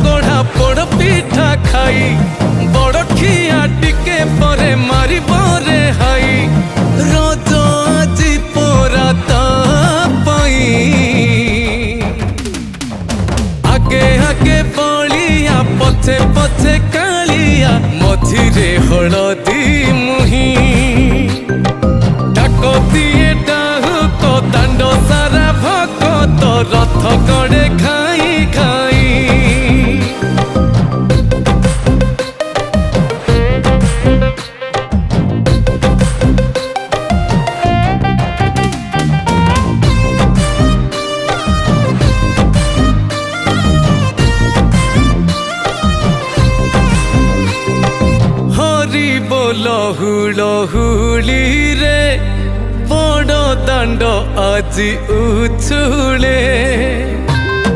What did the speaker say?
गढ़ा पोड़ पिठा खाई बड़ खिया टिके परे मारी बरे हाई रज আজি पोरा तापाई आगे आगे बलिया पछे पछे कालिया मझिरे हलदी मुही डाक दिए डाहुक दांड सारा भगत रथ गड़े खाई खाई लहुली रे बड़ दांड আজি उछुले।